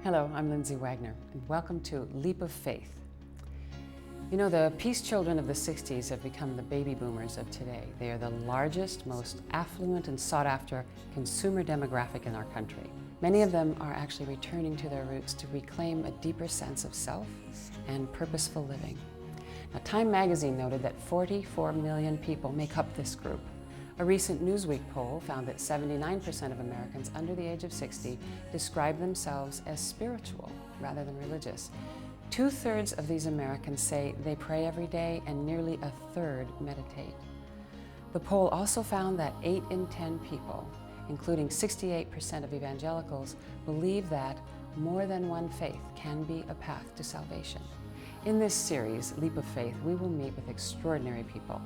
Hello, I'm Lindsay Wagner, and welcome to Leap of Faith. You know, the peace children of the 60s have become the baby boomers of today. They are the largest, most affluent and sought-after consumer demographic in our country. Many of them are actually returning to their roots to reclaim a deeper sense of self and purposeful living. Now, Time magazine noted that 44 million people make up this group. A recent Newsweek poll found that 79% of Americans under the age of 60 describe themselves as spiritual rather than religious. 2/3 of these Americans say they pray every day, and nearly a third meditate. The poll also found that 8 in 10 people, including 68% of evangelicals, believe that more than one faith can be a path to salvation. In this series, Leap of Faith, we will meet with extraordinary people,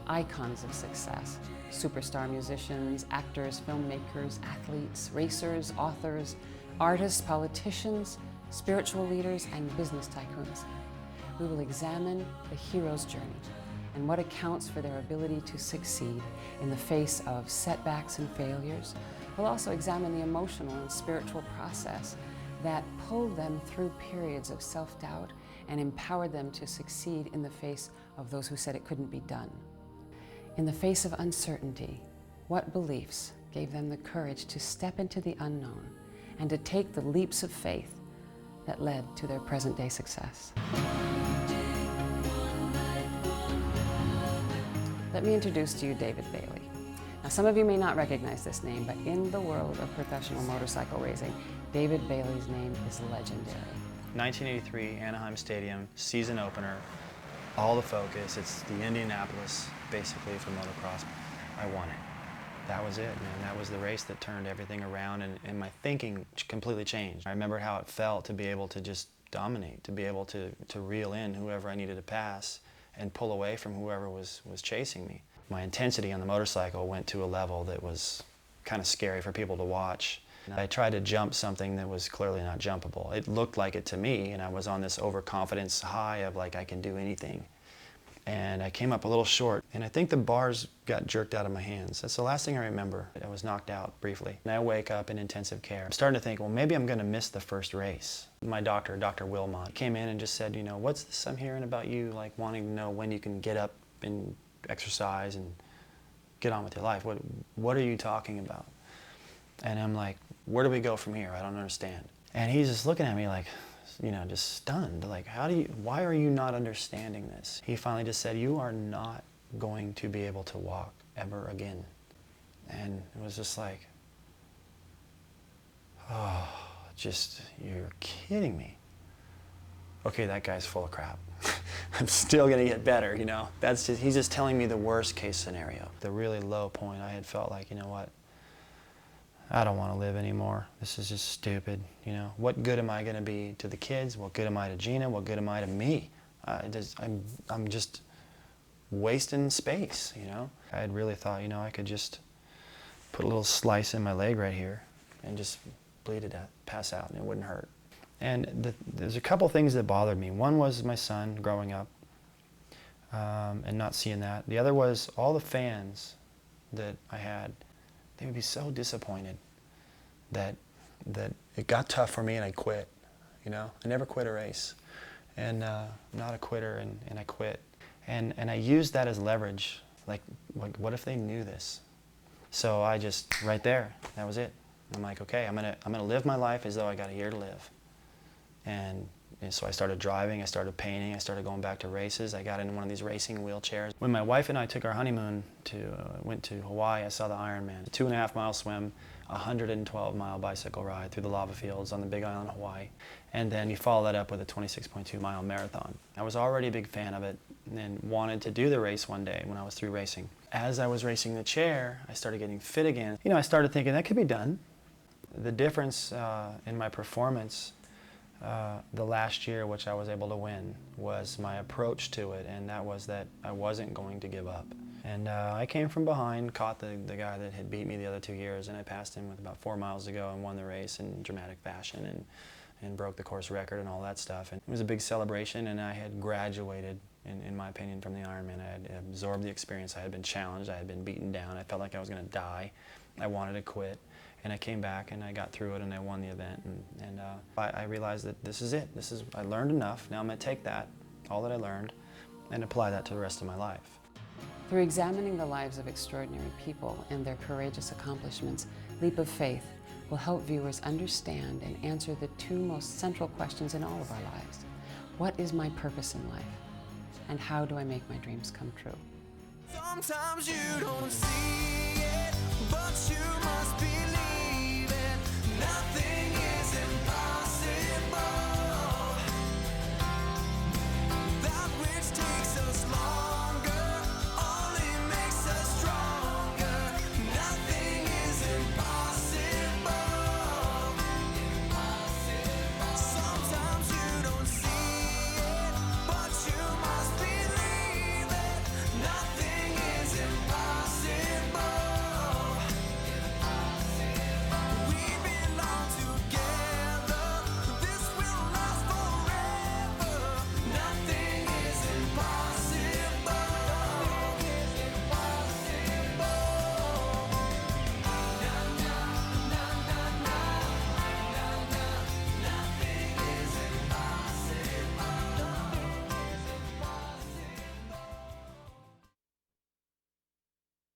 icons of success, superstar musicians, actors, filmmakers, athletes, racers, authors, artists, politicians, spiritual leaders, and business tycoons. We will examine the hero's journey and what accounts for their ability to succeed in the face of setbacks and failures. We'll also examine the emotional and spiritual process that pulled them through periods of self-doubt and empowered them to succeed in the face of those who said it couldn't be done. In the face of uncertainty, what beliefs gave them the courage to step into the unknown and to take the leaps of faith that led to their present-day success? Let me introduce to you David Bailey. Now, some of you may not recognize this name, but in the world of professional motorcycle racing, David Bailey's name is legendary. 1983 Anaheim Stadium, season opener, all the focus, it's the Indianapolis, basically, for motocross. I won it. That was it, man. That was the race that turned everything around, and my thinking completely changed. I remember how it felt to be able to just dominate, to be able to reel in whoever I needed to pass and pull away from whoever was chasing me. My intensity on the motorcycle went to a level that was kind of scary for people to watch. I tried to jump something that was clearly not jumpable. It looked like it to me, and I was on this overconfidence high of like I can do anything. And I came up a little short, and I think the bars got jerked out of my hands. That's the last thing I remember. I was knocked out briefly. And I wake up in intensive care. I'm starting to think, well, maybe I'm going to miss the first race. My doctor, Dr. Wilmot, came in and just said, you know, what's this I'm hearing about you, like wanting to know when you can get up and exercise and get on with your life. What are you talking about? And I'm like, where do we go from here? I don't understand. And he's just looking at me like, you know, just stunned. Like, why are you not understanding this? He finally just said, you are not going to be able to walk ever again. And it was just like, oh, you're kidding me. Okay, that guy's full of crap. I'm still gonna get better, you know? He's just telling me the worst case scenario. The really low point, I had felt like, you know what? I don't want to live anymore. This is just stupid, you know. What good am I going to be to the kids? What good am I to Gina? What good am I to me? I'm just wasting space, you know. I had really thought, you know, I could just put a little slice in my leg right here and just bleed to death, pass out, and it wouldn't hurt. And there's a couple things that bothered me. One was my son growing up and not seeing that. The other was all the fans that I had. They would be so disappointed that it got tough for me and I quit, you know. I never quit a race, and I'm not a quitter, and I quit. And I used that as leverage, like what if they knew this? So I just, right there, that was it. I'm like, okay, I'm gonna live my life as though I got a year to live. And so I started driving, I started painting, I started going back to races. I got in one of these racing wheelchairs. When my wife and I took our honeymoon went to Hawaii, I saw the Ironman. A 2.5-mile swim, a 112-mile bicycle ride through the lava fields on the Big Island of Hawaii. And then you follow that up with a 26.2-mile marathon. I was already a big fan of it and wanted to do the race one day when I was through racing. As I was racing the chair, I started getting fit again. You know, I started thinking that could be done. The difference in my performance the last year, which I was able to win, was my approach to it, and that was that I wasn't going to give up. And I came from behind, caught the guy that had beat me the other 2 years, and I passed him with about 4 miles to go and won the race in dramatic fashion and broke the course record and all that stuff. And it was a big celebration, and I had graduated, in my opinion, from the Ironman. I had absorbed the experience. I had been challenged. I had been beaten down. I felt like I was going to die. I wanted to quit. And I came back and I got through it and I won the event. And I realized that this is it. I learned enough. Now I'm going to take that, all that I learned, and apply that to the rest of my life. Through examining the lives of extraordinary people and their courageous accomplishments, Leap of Faith will help viewers understand and answer the two most central questions in all of our lives. What is my purpose in life? And how do I make my dreams come true? Sometimes you don't see